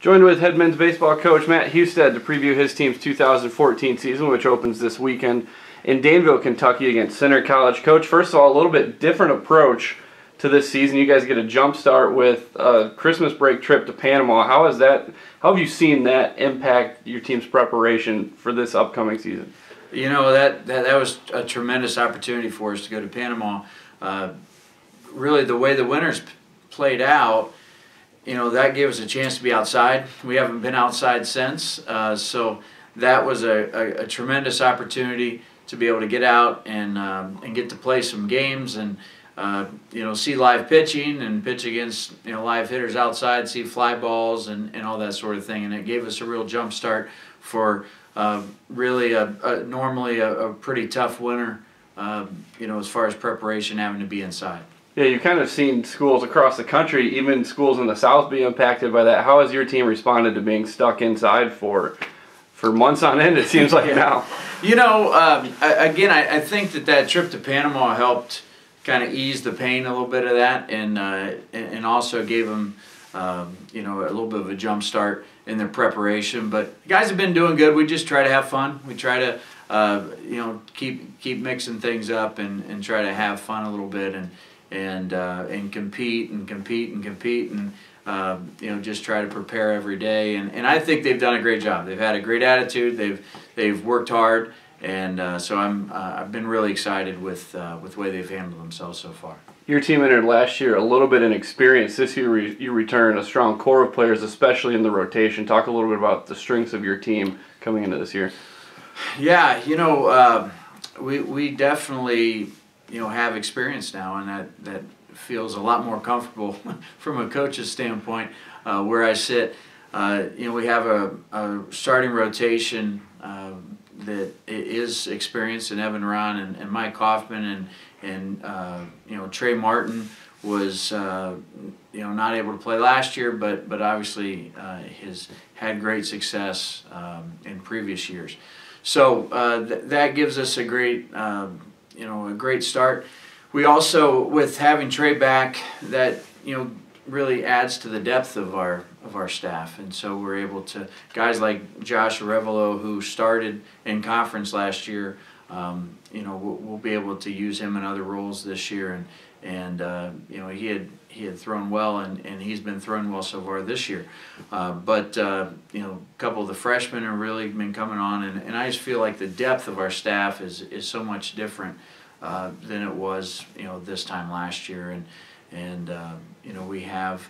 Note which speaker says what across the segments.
Speaker 1: Joined with head men's baseball coach Matt Husted to preview his team's 2014 season, which opens this weekend in Danville, Kentucky against Center College. Coach, first of all, a little bit different approach to this season. You guys get a jump start with a Christmas break trip to Panama. How have you seen that impact your team's preparation for this upcoming season?
Speaker 2: You know, that was a tremendous opportunity for us to go to Panama. Really, the way the winters played out, you know, that gave us a chance to be outside. We haven't been outside since, so that was a tremendous opportunity to be able to get out and get to play some games and you know, see live pitching and pitch against, you know, live hitters outside, see fly balls and all that sort of thing. And it gave us a real jump start for really normally a pretty tough winter, you know, as far as preparation having to be inside.
Speaker 1: Yeah, you've kind of seen schools across the country, even schools in the South, be impacted by that. How has your team responded to being stuck inside for months on end, it seems like now?
Speaker 2: You know, again, I think that trip to Panama helped kind of ease the pain a little bit of that, and also gave them, you know, a little bit of a jump start in their preparation. But the guys have been doing good. We just try to have fun. We try to, you know, keep mixing things up and try to have fun a little bit and compete and you know, just try to prepare every day. And I think they've done a great job. They've had a great attitude. They've worked hard, and so I've been really excited with the way they've handled themselves so far. Your
Speaker 1: team entered last year a little bit inexperienced. This year you return a strong core of players, especially in the rotation. Talk a little bit about the strengths of your team coming into this year.
Speaker 2: Yeah, you know, we definitely, you know, have experience now, and that feels a lot more comfortable from a coach's standpoint where I sit. You know, we have a starting rotation that is experienced in Evan Ron and Mike Hoffman and you know, Trey Martin was you know, not able to play last year, but obviously has had great success in previous years. So that gives us a great you know, a great start. We also, with having Trey back, that, you know, really adds to the depth of our staff, and so we're able to, guys like Josh Arevalo, who started in conference last year, you know, we'll be able to use him in other roles this year, and you know, he had thrown well, and he's been throwing well so far this year. But you know, a couple of the freshmen have really been coming on, and I just feel like the depth of our staff is so much different than it was, you know, this time last year, and you know, we have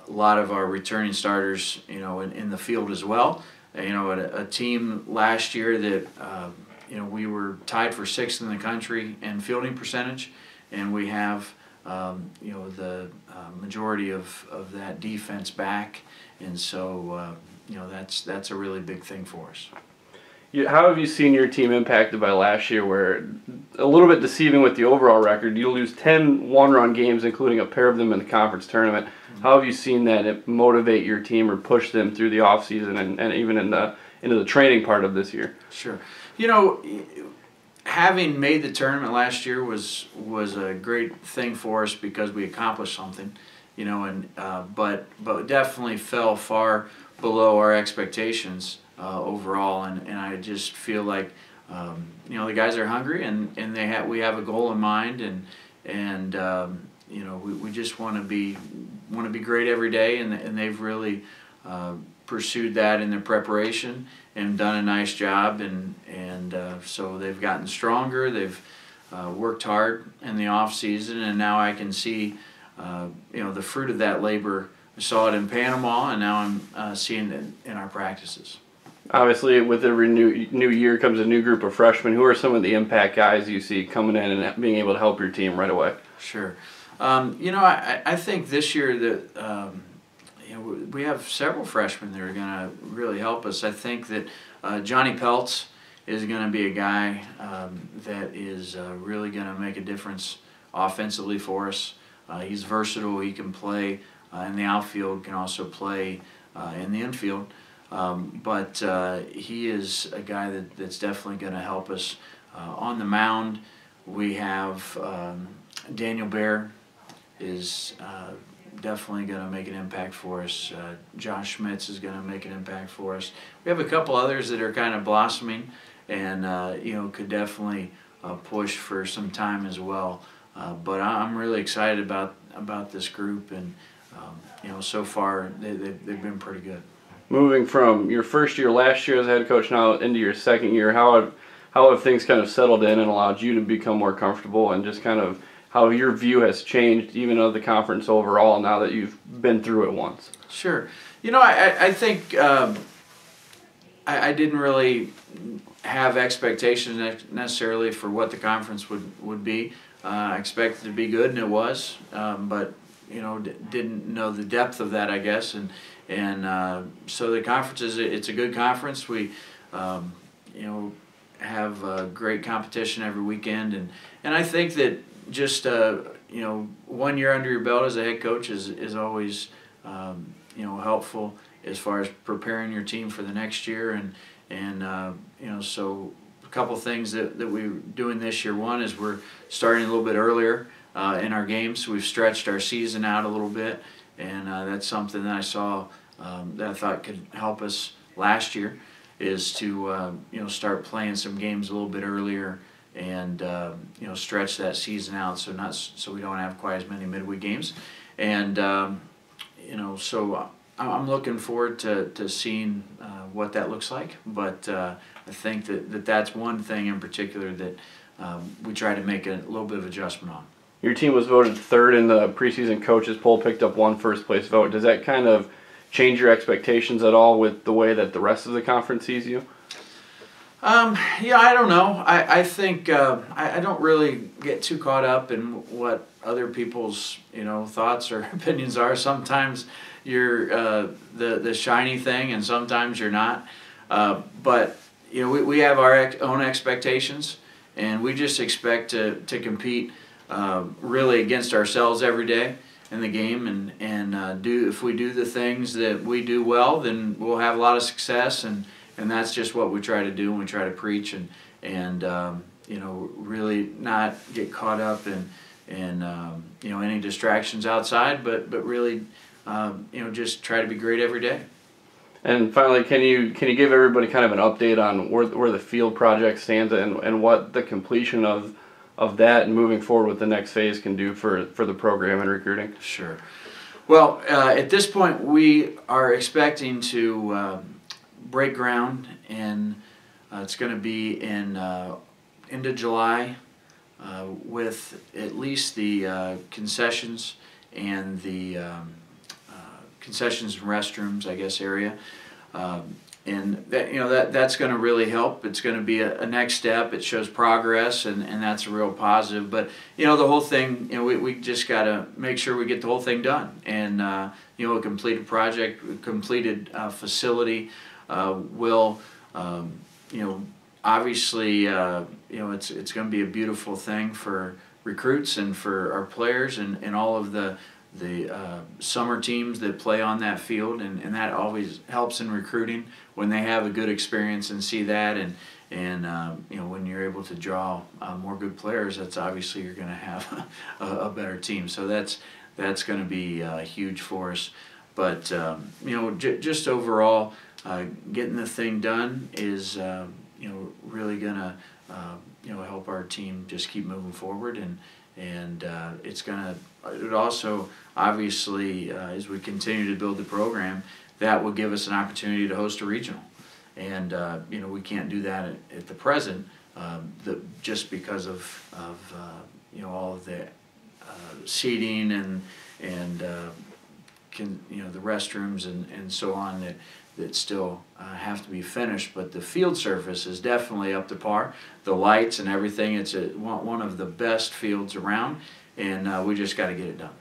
Speaker 2: a lot of our returning starters, you know, in the field as well. You know, a team last year that you know, we were tied for 6th in the country in fielding percentage, and we have you know, the majority of that defense back, and so you know, that's a really big thing for us.
Speaker 1: How have you seen your team impacted by last year, where a little bit deceiving with the overall record? You lose 10 one-run games, including a pair of them in the conference tournament. How have you seen that motivate your team or push them through the offseason and even into the training part of this year?
Speaker 2: Sure. You know, having made the tournament last year was a great thing for us because we accomplished something, you know, and but definitely fell far below our expectations overall, and I just feel like you know, the guys are hungry, and we have a goal in mind, and you know, we just want to be great every day, and they've really pursued that in their preparation and done a nice job, and so they've gotten stronger. They've worked hard in the off season, and now I can see you know, the fruit of that labor. I saw it in Panama, and now I'm seeing it in our practices.
Speaker 1: Obviously, with every new year comes a new group of freshmen. Who are some of the impact guys you see coming in and being able to help your team right away?
Speaker 2: Sure. You know, I think this year that you know, we have several freshmen that are going to really help us. I think that Johnny Peltz is going to be a guy that is really going to make a difference offensively for us. He's versatile. He can play in the outfield, can also play in the infield. But he is a guy that's definitely going to help us on the mound. We have Daniel Bear is definitely going to make an impact for us. Josh Schmitz is going to make an impact for us. We have a couple others that are kind of blossoming, and could definitely push for some time as well. But I'm really excited about this group, and so far they've been pretty good.
Speaker 1: Moving from your first year last year as head coach now into your second year, how have things kind of settled in and allowed you to become more comfortable, and just kind of how your view has changed even of the conference overall now that you've been through it once?
Speaker 2: Sure. I think I didn't really have expectations necessarily for what the conference would be. I expected it to be good, and it was, but didn't know the depth of that, I guess, and so the conference it's a good conference. We have great competition every weekend, and I think that just 1 year under your belt as a head coach is always helpful as far as preparing your team for the next year, and so a couple things that we're doing this year. One is we're starting a little bit earlier in our games. We've stretched our season out a little bit, and that's something that I saw that I thought could help us last year, is to start playing some games a little bit earlier, and stretch that season out so we don't have quite as many midweek games, and so I'm looking forward to seeing what that looks like. But I think that's one thing in particular that we try to make a little bit of adjustment on.
Speaker 1: Your team was voted third in the preseason coaches poll, picked up one first place vote. Does that kind of change your expectations at all with the way that the rest of the conference sees you?
Speaker 2: Yeah, I don't know. I think I don't really get too caught up in what other people's thoughts or opinions are. Sometimes you're the shiny thing, and sometimes you're not. But we have our own expectations, and we just expect to compete really against ourselves every day in the game, and if we do the things that we do well, then we'll have a lot of success, and that's just what we try to do, and we try to preach, and really not get caught up in any distractions outside, but really just try to be great every day.
Speaker 1: And finally, can you give everybody kind of an update on where the field project stands, and what the completion of that and moving forward with the next phase can do for the program and recruiting?
Speaker 2: Sure. Well, at this point, we are expecting to break ground, and it's going to be in into July, with at least the concessions and the concessions and restrooms, I guess, area. And that's going to really help. It's going to be a next step. It shows progress, and that's a real positive. But the whole thing, we just got to make sure we get the whole thing done. And a completed project, a completed facility will obviously it's going to be a beautiful thing for recruits and for our players and all of the summer teams that play on that field, and that always helps in recruiting when they have a good experience and see that, and when you're able to draw more good players, that's obviously you're going to have a better team. So that's going to be huge for us. But just overall, getting the thing done is really going to help our team just keep moving forward, and it also obviously as we continue to build the program, that will give us an opportunity to host a regional, and we can't do that at the present just because of all of the seating and the restrooms and so on that still have to be finished. But the field surface is definitely up to par. The lights and everything, it's one of the best fields around, and we just got to get it done.